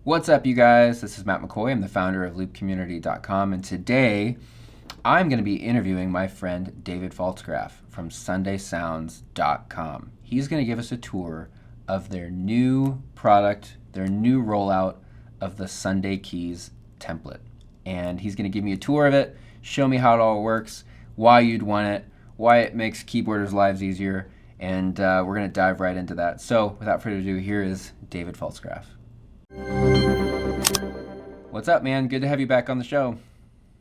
What's up, you guys? This is Matt McCoy. I'm the founder of loopcommunity.com, and today I'm going to be interviewing my friend David Pfaltzgraff from sundaysounds.com. He's going to give us a tour of their new product, their new rollout of the Sunday Keys template. And he's going to give me a tour of it, show me how it all works, why you'd want it, why it makes keyboarders' lives easier, and we're going to dive right into that. So without further ado, here is David Pfaltzgraff. What's up, man? Good to have you back on the show.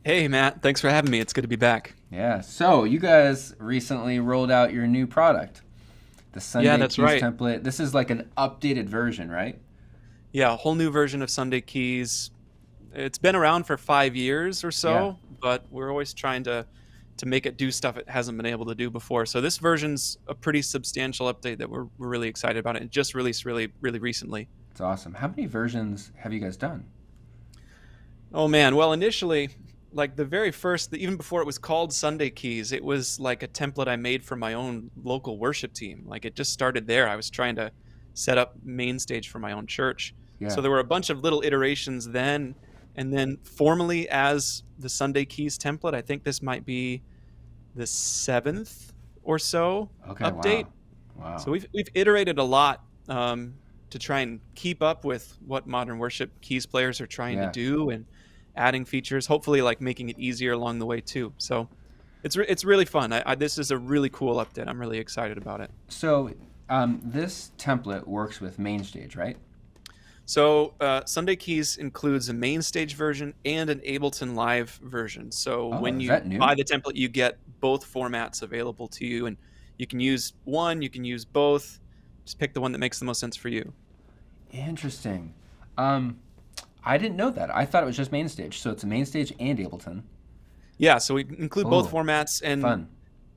Hey, Matt. Thanks for having me. It's good to be back. Yeah. So you guys recently rolled out your new product, the Sunday Keys template. This is like an updated version, right? Yeah, a whole new version of Sunday Keys. It's been around for 5 years or so, but we're always trying to make it do stuff it hasn't been able to do before. So this version's a pretty substantial update that we're really excited about. It just released really recently. It's awesome. How many versions have you guys done? Oh man, well initially, like the very first, even before it was called Sunday Keys, it was like a template I made for my own local worship team. Like it just started there. I was trying to set up MainStage for my own church. Yeah. So there were a bunch of little iterations then, and then formally as the Sunday Keys template, I think this might be the 7th or so update. Wow. So we've iterated a lot to try and keep up with what modern worship keys players are trying to do, and adding features, hopefully like making it easier along the way too. So it's really fun. This is a really cool update. I'm really excited about it. So this template works with MainStage, right? So Sunday Keys includes a MainStage version and an Ableton Live version. So when you buy the template, you get both formats available to you, and you can use one, you can use both. Just pick the one that makes the most sense for you. Interesting. I didn't know that. I thought it was just MainStage. So it's a MainStage and Ableton. Yeah, so we include both formats, and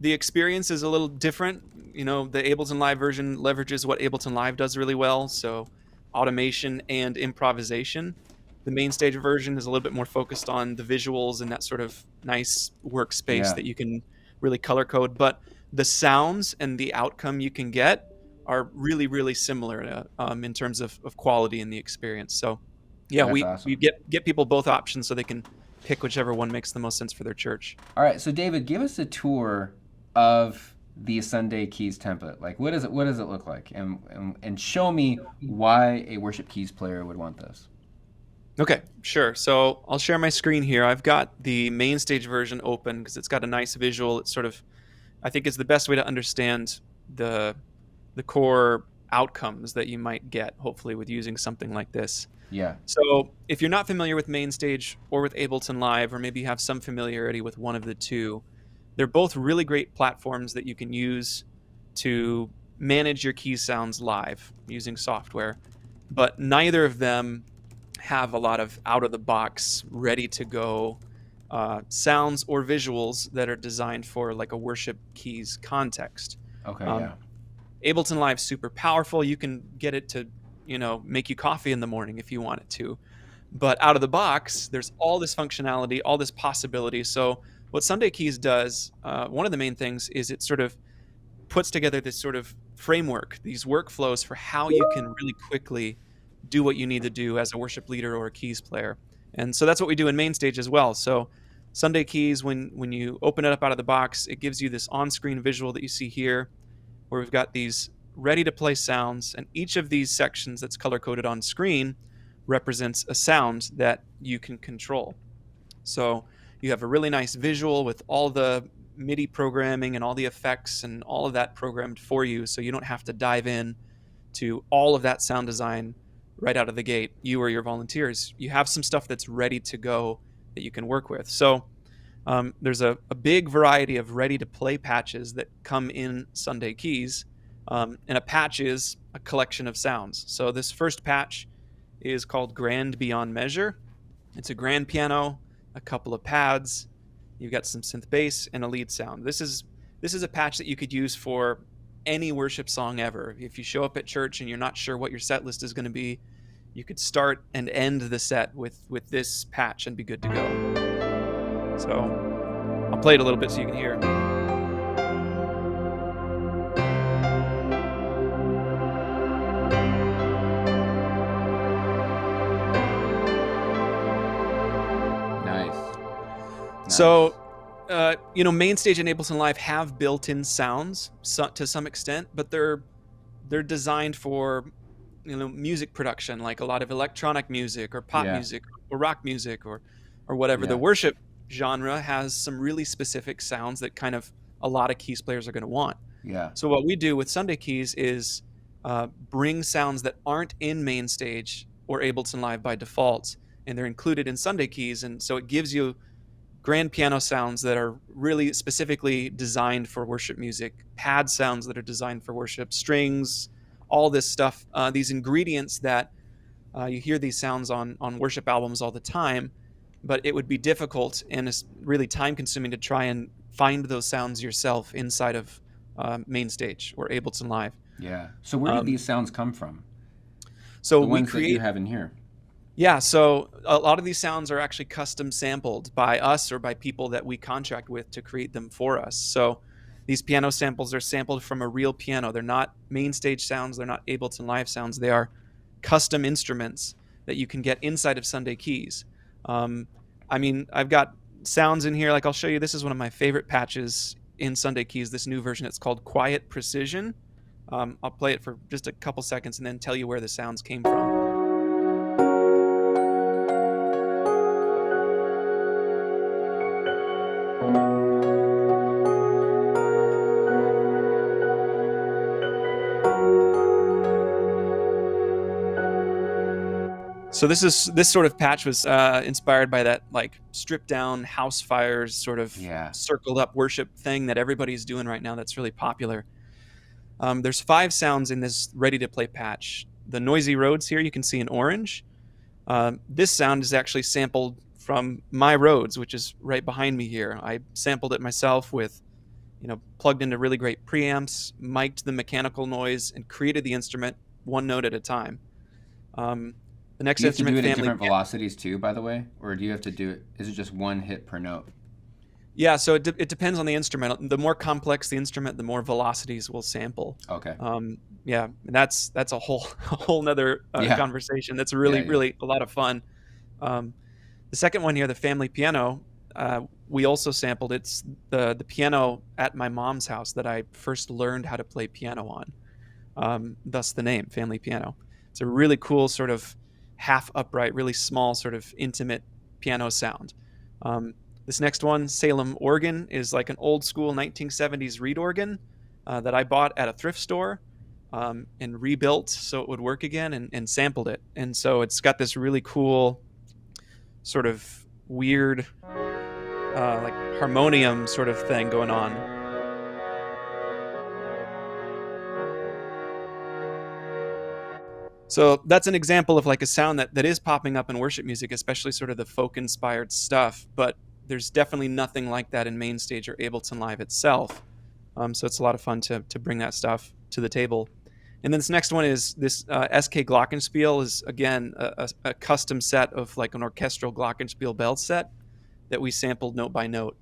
the experience is a little different. You know, the Ableton Live version leverages what Ableton Live does really well, so automation and improvisation. The MainStage version is a little bit more focused on the visuals and that sort of nice workspace that you can really color code. But the sounds and the outcome you can get are really similar in terms of quality in the experience. So yeah, we get people both options so they can pick whichever one makes the most sense for their church. All right, so David, give us a tour of the Sunday Keys template. Like what does it look like? And show me why a worship keys player would want this. Okay, sure. So I'll share my screen here. I've got the MainStage version open because it's got a nice visual. It's sort of, I think, is the best way to understand the core outcomes that you might get, hopefully, with using something like this. Yeah. So if you're not familiar with MainStage or with Ableton Live, or maybe you have some familiarity with one of the two, they're both really great platforms that you can use to manage your key sounds live using software. But neither of them have a lot of out-of-the-box, ready-to-go sounds or visuals that are designed for like a worship keys context. Okay, Ableton Live's super powerful. You can get it to, make you coffee in the morning if you want it to. But out of the box, there's all this functionality, all this possibility. So what Sunday Keys does, one of the main things is it sort of puts together this sort of framework, these workflows for how you can really quickly do what you need to do as a worship leader or a keys player. And so that's what we do in MainStage as well. So Sunday Keys, when you open it up out of the box, it gives you this on-screen visual that you see here, where we've got these ready-to-play sounds, and each of these sections that's color-coded on screen represents a sound that you can control. So you have a really nice visual with all the MIDI programming and all the effects and all of that programmed for you, so you don't have to dive in to all of that sound design right out of the gate, you or your volunteers. You have some stuff that's ready to go that you can work with. So there's a big variety of ready-to-play patches that come in Sunday Keys, and a patch is a collection of sounds. So this first patch is called Grand Beyond Measure. It's a grand piano, a couple of pads, you've got some synth bass, and a lead sound. This is a patch that you could use for any worship song ever. If you show up at church and you're not sure what your set list is going to be, you could start and end the set with this patch and be good to go. So I'll play it a little bit so you can hear. So, MainStage and Ableton Live have built-in sounds to some extent, but they're designed for music production, like a lot of electronic music or pop music or rock music or whatever. The worship genre has some really specific sounds that kind of a lot of keys players are going to want. Yeah. So what we do with Sunday Keys is bring sounds that aren't in MainStage or Ableton Live by default, and they're included in Sunday Keys, and so it gives you grand piano sounds that are really specifically designed for worship music, pad sounds that are designed for worship, strings, all this stuff, these ingredients that you hear these sounds on worship albums all the time, but it would be difficult and it's really time consuming to try and find those sounds yourself inside of MainStage or Ableton Live. Yeah. So where did these sounds come from? So the ones that you have in here. Yeah, so a lot of these sounds are actually custom sampled by us or by people that we contract with to create them for us. So these piano samples are sampled from a real piano. They're not MainStage sounds. They're not Ableton Live sounds. They are custom instruments that you can get inside of Sunday Keys. I've got sounds in here. Like I'll show you. This is one of my favorite patches in Sunday Keys, this new version. It's called Quiet Precision. I'll play it for just a couple seconds and then tell you where the sounds came from. So this sort of patch was inspired by that like stripped down house fires sort of circled up worship thing that everybody's doing right now that's really popular. There's 5 sounds in this ready to play patch. The noisy roads here you can see in orange. This sound is actually sampled from my Rhodes, which is right behind me here. I sampled it myself with, plugged into really great preamps, mic'd the mechanical noise, and created the instrument one note at a time. The next do you have instrument to do it at family different velocities too, by the way, or do you have to do it? Is it just one hit per note? Yeah, so it depends on the instrument. The more complex the instrument, the more velocities will sample. Okay. Yeah, and that's a whole nother conversation. That's really a lot of fun. The second one here, the family piano, we also sampled. It's the piano at my mom's house that I first learned how to play piano on. Thus the name, family piano. It's a really cool sort of half upright, really small sort of intimate piano sound. This next one, Salem organ, is like an old school 1970s reed organ that I bought at a thrift store and rebuilt so it would work again and sampled it. And so it's got this really cool sort of weird like harmonium sort of thing going on. So that's an example of like a sound that is popping up in worship music, especially sort of the folk-inspired stuff, but there's definitely nothing like that in MainStage or Ableton Live itself. So it's a lot of fun to bring that stuff to the table. And then this next one is this SK Glockenspiel is, again, a custom set of like an orchestral Glockenspiel bell set that we sampled note by note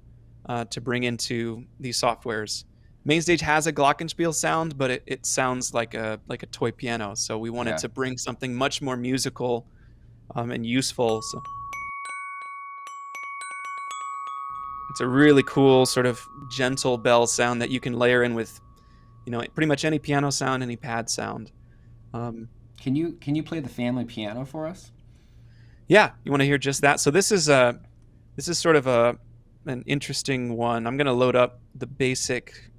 to bring into these softwares. MainStage has a Glockenspiel sound, but it sounds like a toy piano. So we wanted to bring something much more musical and useful. So it's a really cool sort of gentle bell sound that you can layer in with, pretty much any piano sound, any pad sound. Can you play the family piano for us? Yeah, you want to hear just that? So this is sort of an interesting one. I'm going to load up the basic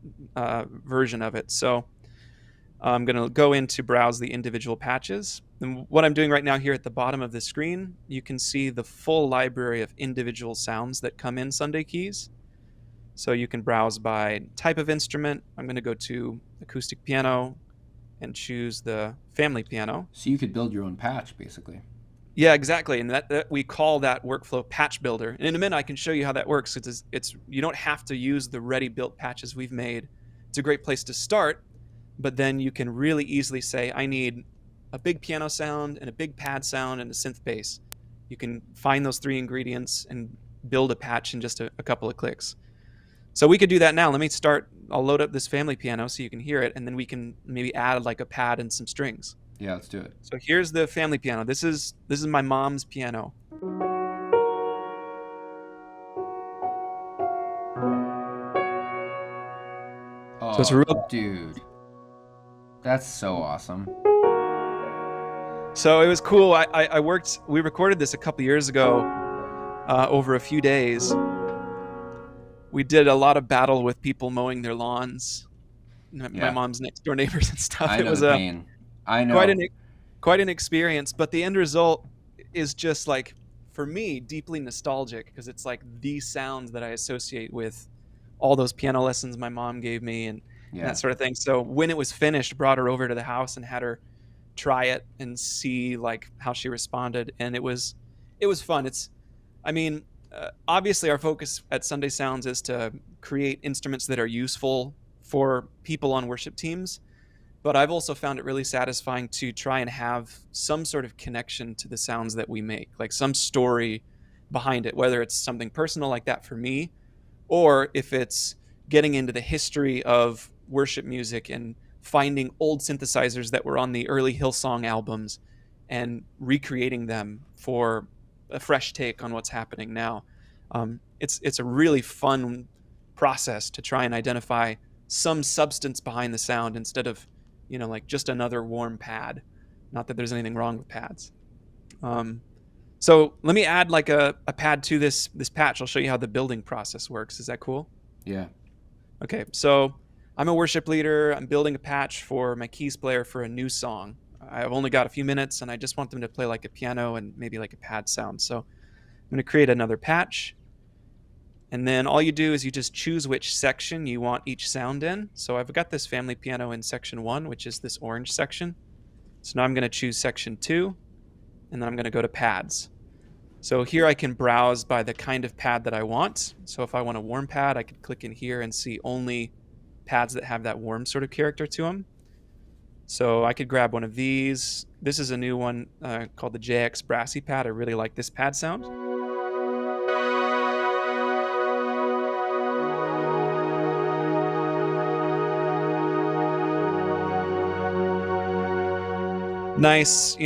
version of it. So I'm going to go into browse the individual patches. And what I'm doing right now here at the bottom of the screen, you can see the full library of individual sounds that come in Sunday Keys. So you can browse by type of instrument. I'm going to go to acoustic piano and choose the family piano. So you could build your own patch, basically. Yeah, exactly. And that we call that workflow patch builder. And in a minute, I can show you how that works. It's you don't have to use the ready built patches we've made. It's a great place to start, but then you can really easily say, I need a big piano sound and a big pad sound and a synth bass. You can find those 3 ingredients and build a patch in just a couple of clicks. So we could do that now. Let me start. I'll load up this family piano so you can hear it, and then we can maybe add like a pad and some strings. Yeah, let's do it. So here's the family piano. This is my mom's piano. So it's Oh, dude. That's so awesome. So it was cool. We recorded this a couple years ago over a few days. We did a lot of battle with people mowing their lawns, my Yeah. mom's next door neighbors and stuff. I It know was the pain. I quite know. quite an experience, but the end result is just like, for me, deeply nostalgic, because it's like the sounds that I associate with all those piano lessons my mom gave me and Yeah. that sort of thing. So when it was finished, brought her over to the house and had her try it and see like how she responded, and it was fun. Obviously our focus at Sunday Sounds is to create instruments that are useful for people on worship teams, but I've also found it really satisfying to try and have some sort of connection to the sounds that we make, like some story behind it, whether it's something personal like that for me, or if it's getting into the history of worship music and finding old synthesizers that were on the early Hillsong albums and recreating them for a fresh take on what's happening now. It's a really fun process to try and identify some substance behind the sound instead of, like just another warm pad. Not that there's anything wrong with pads. So let me add like a pad to this patch. I'll show you how the building process works. Is that cool? Yeah. Okay, so I'm a worship leader. I'm building a patch for my keys player for a new song. I've only got a few minutes and I just want them to play like a piano and maybe like a pad sound. So I'm going to create another patch. And then all you do is you just choose which section you want each sound in. So I've got this family piano in section 1, which is this orange section. So now I'm going to choose section 2, and then I'm going to go to pads. So here I can browse by the kind of pad that I want. So if I want a warm pad, I could click in here and see only pads that have that warm sort of character to them. So I could grab one of these. This is a new one called the JX Brassy pad. I really like this pad sound. Nice,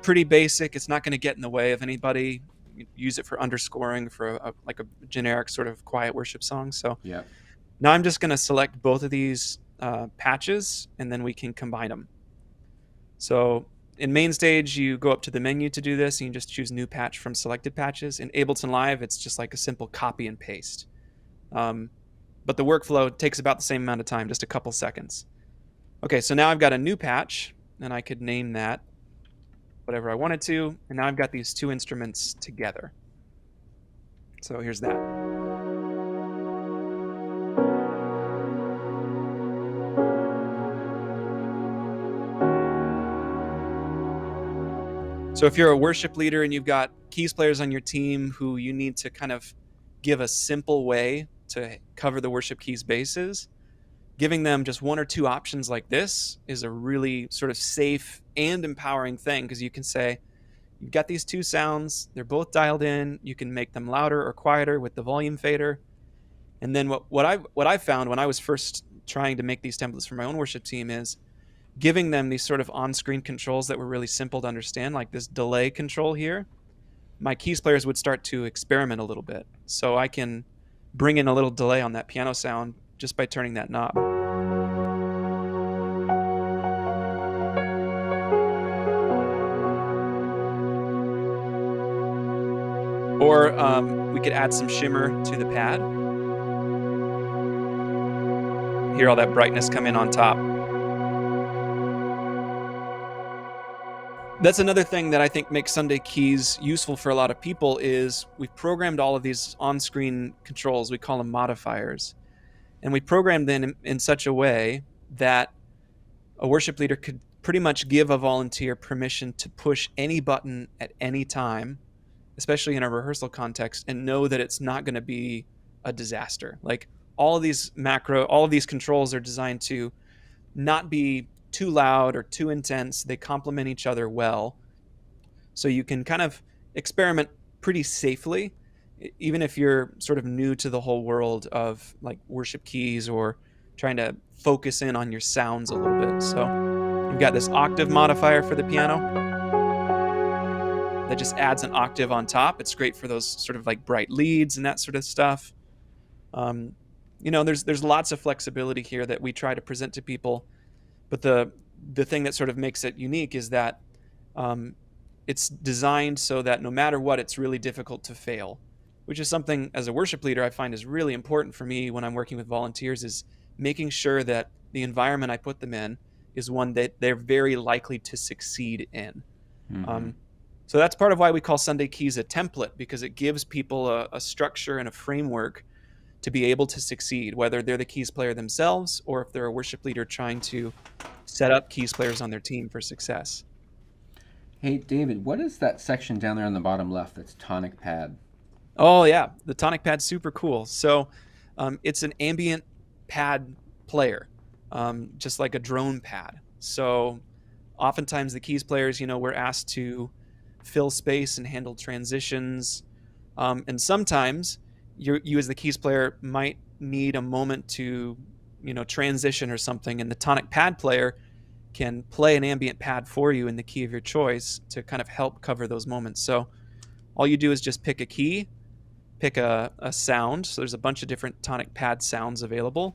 pretty basic. It's not going to get in the way of anybody. You use it for underscoring for like a generic sort of quiet worship song. So Yeah. now I'm just going to select both of these patches, and then we can combine them. So in MainStage, you go up to the menu to do this, and you just choose New Patch from selected patches. In Ableton Live, it's just like a simple copy and paste. But the workflow takes about the same amount of time, just a couple seconds. Okay, so now I've got a new patch, and I could name that whatever I wanted to, and now I've got these two instruments together. So here's that. So if you're a worship leader and you've got keys players on your team who you need to kind of give a simple way to cover the worship keys bases, giving them just one or two options like this is a really sort of safe and empowering thing, because you can say, you've got these two sounds, they're both dialed in, you can make them louder or quieter with the volume fader. And then what I found when I was first trying to make these templates for my own worship team is giving them these sort of on-screen controls that were really simple to understand, like this delay control here. My keys players would start to experiment a little bit. So I can bring in a little delay on that piano sound just by turning that knob. Or we could add some shimmer to the pad. Hear all that brightness come in on top. That's another thing that I think makes Sunday Keys useful for a lot of people is we've programmed all of these on-screen controls. We call them modifiers. And we programmed them in such a way that a worship leader could pretty much give a volunteer permission to push any button at any time, especially in a rehearsal context, and know that it's not going to be a disaster. Like all of these controls are designed to not be too loud or too intense. They complement each other well. So you can kind of experiment pretty safely, even if you're sort of new to the whole world of like worship keys or trying to focus in on your sounds a little bit. So you've got this octave modifier for the piano that just adds an octave on top. It's great for those sort of like bright leads and that sort of stuff. there's lots of flexibility here that we try to present to people, but the thing that sort of makes it unique is that um, it's designed so that no matter what, it's really difficult to fail, which is something as a worship leader I find is really important for me when I'm working with volunteers, is making sure that the environment I put them in is one that they're very likely to succeed in. Mm-hmm. So that's part of why we call Sunday Keys a template, because it gives people a structure and a framework to be able to succeed, whether they're the keys player themselves or if they're a worship leader trying to set up keys players on their team for success. Hey, David, what is that section down there on the bottom left that's tonic pad? Oh yeah, the Tonic pad's super cool. So it's an ambient pad player, just like a drone pad. So oftentimes the keys players, we're asked to fill space and handle transitions, and sometimes you as the keys player might need a moment to transition or something, and the Tonic pad player can play an ambient pad for you in the key of your choice to kind of help cover those moments. So all you do is just pick a key, pick a sound. So there's a bunch of different Tonic pad sounds available,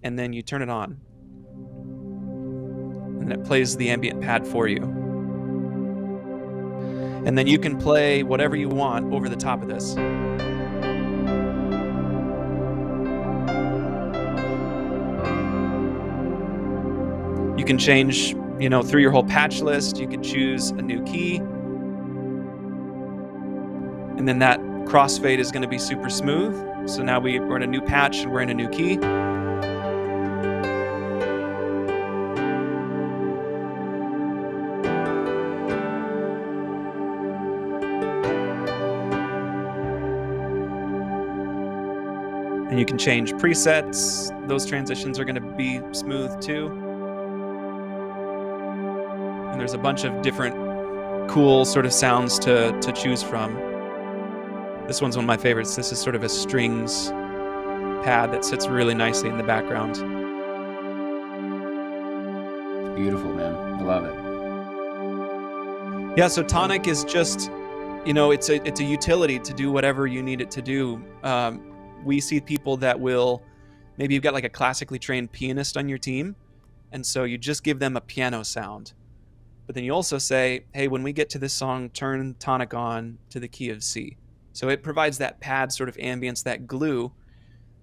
and then you turn it on, and it plays the ambient pad for you. And then you can play whatever you want over the top of this. You can change, through your whole patch list. You can choose a new key, and then that crossfade is going to be super smooth. So now we're in a new patch and we're in a new key. And you can change presets. Those transitions are going to be smooth too. And there's a bunch of different cool sort of sounds to choose from. This one's one of my favorites. This is sort of a strings pad that sits really nicely in the background. It's beautiful, man. I love it. Yeah, so Tonic is just, it's a utility to do whatever you need it to do. We see people that maybe you've got like a classically trained pianist on your team, and so you just give them a piano sound. But then you also say, hey, when we get to this song, turn Tonic on to the key of C. So it provides that pad sort of ambience, that glue,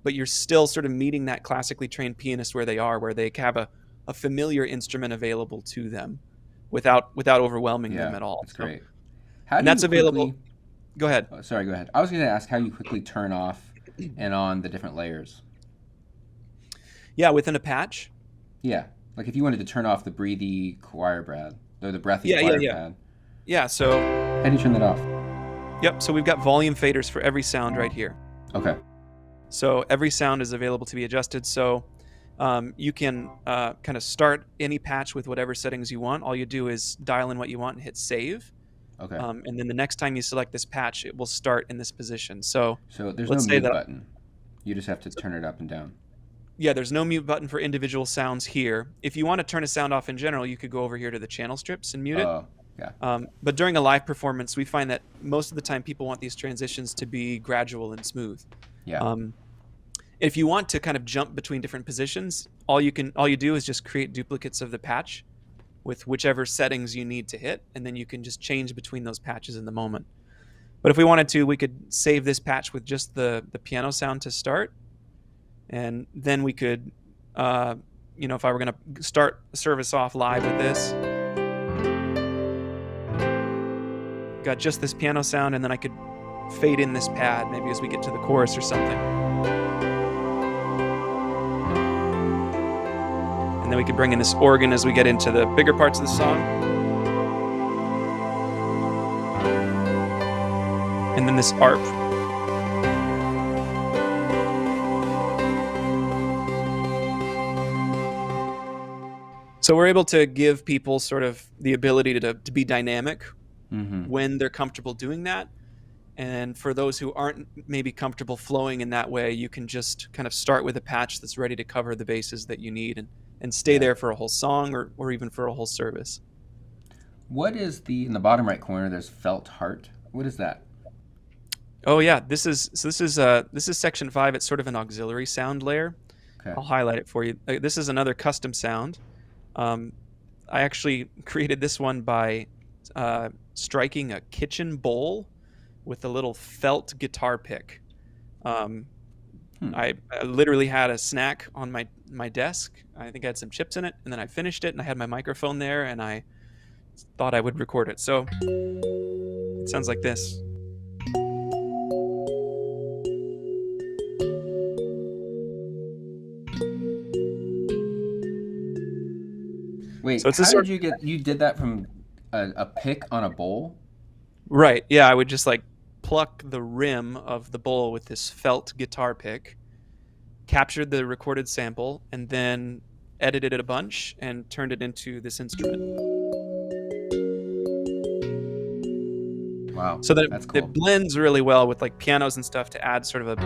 but you're still sort of meeting that classically trained pianist where they are, where they have a familiar instrument available to them without overwhelming them at all. That's great. And that's available. Go ahead. Oh, sorry, go ahead. I was going to ask how you quickly turn off and on the different layers. Yeah, within a patch. Yeah, like if you wanted to turn off the breathy choir pad, or the breathy choir pad. Yeah, so... How do you turn that off? Yep, so we've got volume faders for every sound right here. Okay. So every sound is available to be adjusted. So you can kind of start any patch with whatever settings you want. All you do is dial in what you want and hit save. Okay. And then the next time you select this patch, it will start in this position. So there's no mute button. You just have to turn it up and down. Yeah, there's no mute button for individual sounds here. If you want to turn a sound off in general, you could go over here to the channel strips and mute it. Yeah. But during a live performance, we find that most of the time people want these transitions to be gradual and smooth. Yeah. If you want to kind of jump between different positions, all you do is just create duplicates of the patch with whichever settings you need to hit, and then you can just change between those patches in the moment. But if we wanted to, we could save this patch with just the piano sound to start, and then we could, if I were going to start the service off live with this, got just this piano sound, and then I could fade in this pad maybe as we get to the chorus or something. And then we could bring in this organ as we get into the bigger parts of the song. And then this ARP. So we're able to give people sort of the ability to be dynamic when they're comfortable doing that. And for those who aren't maybe comfortable flowing in that way, you can just kind of start with a patch that's ready to cover the bases that you need and stay there for a whole song or even for a whole service. What is in the bottom right corner, there's felt heart. What is that? Oh yeah, this is section 5. It's sort of an auxiliary sound layer. Okay. I'll highlight it for you. This is another custom sound. Um, I actually created this one by striking a kitchen bowl with a little felt guitar pick. Um, Hmm. I literally had a snack on my desk. I think I had some chips in it, and then I finished it, and I had my microphone there, and I thought I would record it. So it sounds like this. Wait, So it's this how sort did you did that from a pick on a bowl? Right. Yeah, I would just like pluck the rim of the bowl with this felt guitar pick, captured the recorded sample, and then edited it a bunch and turned it into this instrument. Wow, So that that's it cool. blends really well with like pianos and stuff to add sort of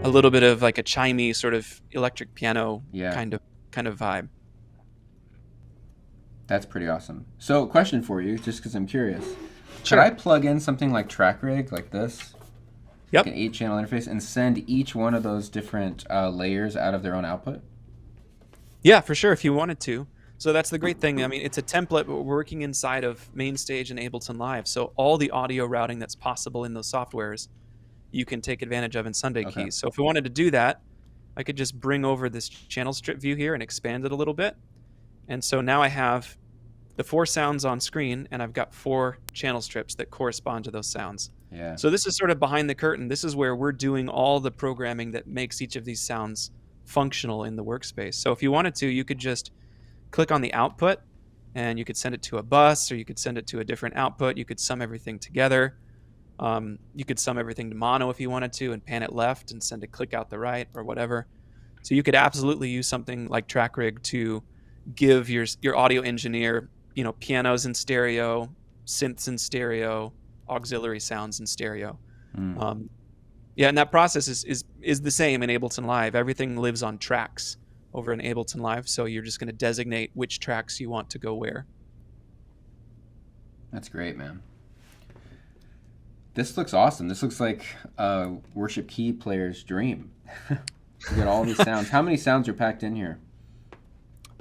a little bit of like a chimey sort of electric piano Yeah, kind of vibe. that's pretty awesome. So, question for you, just because I'm curious. Could I Sure. plug in something like TrackRig, like this, like Yep. an 8-channel interface, and send each one of those different layers out of their own output? Yeah, for sure, if you wanted to. So that's the great thing. I mean, it's a template, but we're working inside of MainStage and Ableton Live. So all the audio routing that's possible in those softwares, you can take advantage of in Sunday Okay. Keys. So if we wanted to do that, I could just bring over this channel strip view here and expand it a little bit. And so now I have the 4 sounds on screen, and I've got 4 channel strips that correspond to those sounds. Yeah. So this is sort of behind the curtain. This is where we're doing all the programming that makes each of these sounds functional in the workspace. So if you wanted to, you could just click on the output and you could send it to a bus, or you could send it to a different output. You could sum everything together. You could sum everything to mono if you wanted to and pan it left and send a click out the right or whatever. So you could absolutely use something like TrackRig to give your audio engineer, pianos in stereo, synths in stereo, auxiliary sounds in stereo. Mm. Yeah, and that process is the same in Ableton Live. Everything lives on tracks over in Ableton Live, so you're just going to designate which tracks you want to go where. That's great, man. This looks awesome. This looks like a worship key player's dream. You got all these sounds. How many sounds are packed in here?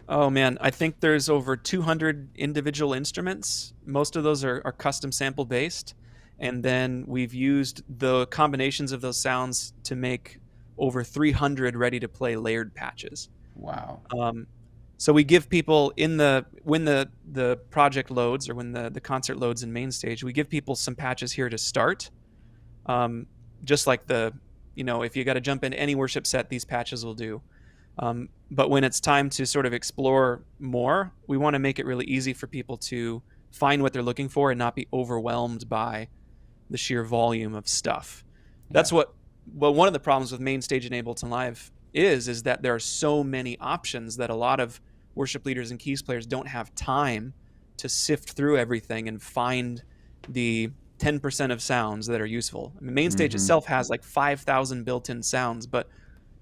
Oh man, I think there's over 200 individual instruments. Most of those are custom sample based. And then we've used the combinations of those sounds to make over 300 ready to play layered patches. Wow. So we give people when the project loads, or when the concert loads in MainStage, we give people some patches here to start. Just like if you got to jump into any worship set, these patches will do. But when it's time to sort of explore more, we want to make it really easy for people to find what they're looking for and not be overwhelmed by the sheer volume of stuff. That's Yeah. one of the problems with MainStage and Ableton Live is that there are so many options that a lot of worship leaders and keys players don't have time to sift through everything and find the 10% of sounds that are useful. I mean, MainStage itself has like 5,000 built-in sounds, but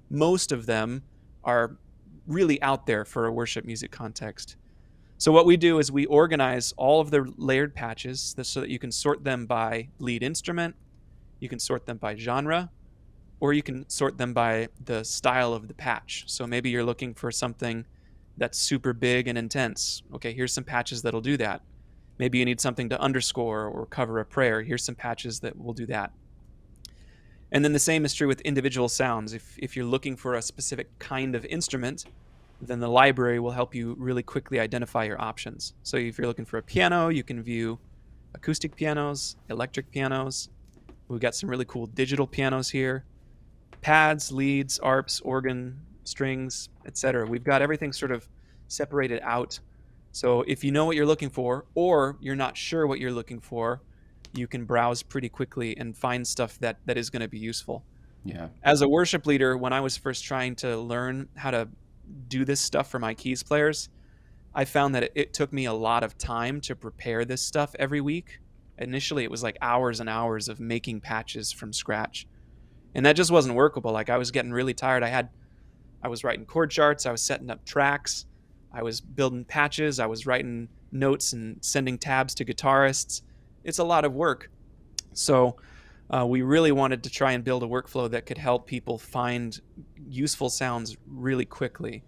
most of them are really out there for a worship music context. So what we do is we organize all of the layered patches so that you can sort them by lead instrument, you can sort them by genre, or you can sort them by the style of the patch. So maybe you're looking for something that's super big and intense. Okay, here's some patches that'll do that. Maybe you need something to underscore or cover a prayer. Here's some patches that will do that. And then the same is true with individual sounds. If you're looking for a specific kind of instrument, then the library will help you really quickly identify your options. So if you're looking for a piano, you can view acoustic pianos, electric pianos. We've got some really cool digital pianos here. Pads, leads, arps, organ, strings, etc. We've got everything sort of separated out. So if you know what you're looking for, or you're not sure what you're looking for, you can browse pretty quickly and find stuff that is going to be useful. Yeah. As a worship leader, when I was first trying to learn how to do this stuff for my keys players, I found that it took me a lot of time to prepare this stuff every week. Initially, it was like hours and hours of making patches from scratch. And that just wasn't workable. Like, I was getting really tired. I was writing chord charts, I was setting up tracks, I was building patches, I was writing notes and sending tabs to guitarists. It's a lot of work. So we really wanted to try and build a workflow that could help people find useful sounds really quickly,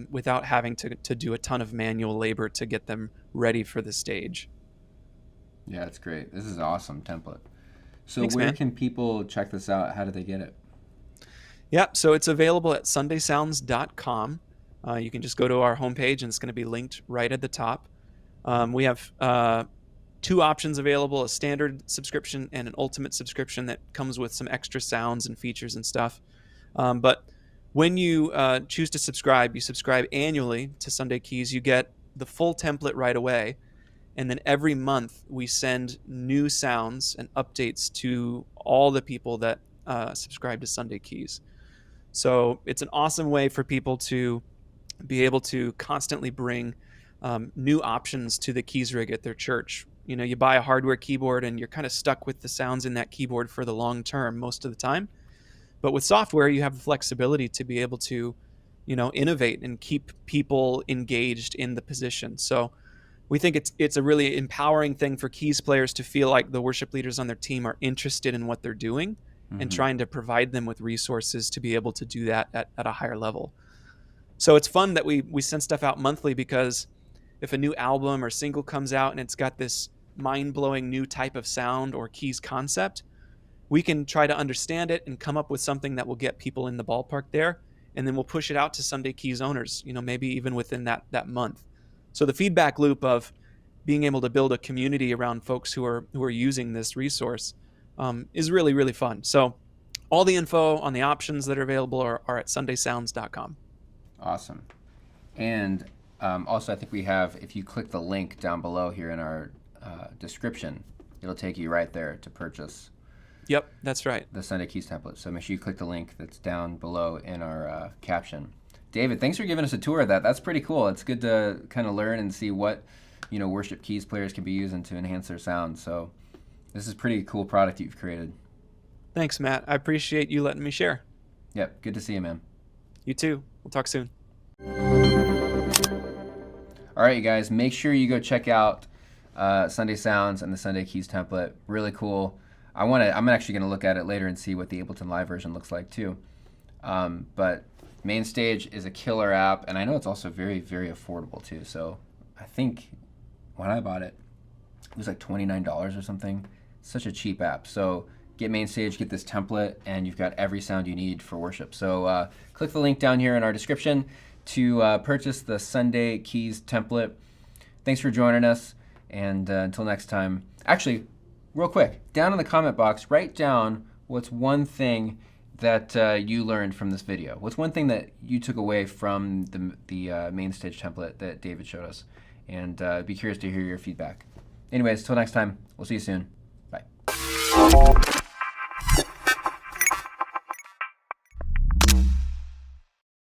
without having to do a ton of manual labor to get them ready for the stage. Yeah, it's great. This is an awesome template. So Thanks, where man. can people check this out? How do they get it? Yeah, so it's available at sundaysounds.com. You can just go to our homepage, and it's going to be linked right at the top. We have two options available: a standard subscription and an ultimate subscription that comes with some extra sounds and features and stuff. But when you choose to subscribe, you subscribe annually to Sunday Keys. You get the full template right away. And then every month we send new sounds and updates to all the people that subscribe to Sunday Keys. So it's an awesome way for people to be able to constantly bring new options to the keys rig at their church. You know, you buy a hardware keyboard and you're kind of stuck with the sounds in that keyboard for the long term most of the time. But with software, you have the flexibility to be able to, innovate and keep people engaged in the position. So we think it's a really empowering thing for keys players to feel like the worship leaders on their team are interested in what they're doing and trying to provide them with resources to be able to do that at a higher level. So it's fun that we send stuff out monthly, because if a new album or single comes out and it's got this mind-blowing new type of sound or keys concept, we can try to understand it and come up with something that will get people in the ballpark there, and then we'll push it out to Sunday Keys owners, maybe even within that month. So the feedback loop of being able to build a community around folks who are using this resource is really, really fun. So all the info on the options that are available are at sundaysounds.com. Awesome. And also, I think we have, if you click the link down below here in our description, it'll take you right there to purchase. Yep, that's right. The Sunday Keys template. So make sure you click the link that's down below in our caption. David, thanks for giving us a tour of that. That's pretty cool. It's good to kind of learn and see what, worship keys players can be using to enhance their sound. So this is a pretty cool product you've created. Thanks, Matt. I appreciate you letting me share. Yep, good to see you, man. You too. We'll talk soon. All right, you guys, make sure you go check out Sunday Sounds and the Sunday Keys template. Really cool. I'm actually going to look at it later and see what the Ableton Live version looks like too. But MainStage is a killer app, and I know it's also very, very affordable too. So I think when I bought it, it was like $29 or something. It's such a cheap app. So get MainStage, get this template, and you've got every sound you need for worship. So click the link down here in our description to purchase the Sunday Keys template. Thanks for joining us, and until next time. Actually, real quick, down in the comment box, write down what's one thing that you learned from this video. What's one thing that you took away from the MainStage template that David showed us? And be curious to hear your feedback. Anyways, till next time, we'll see you soon. Bye.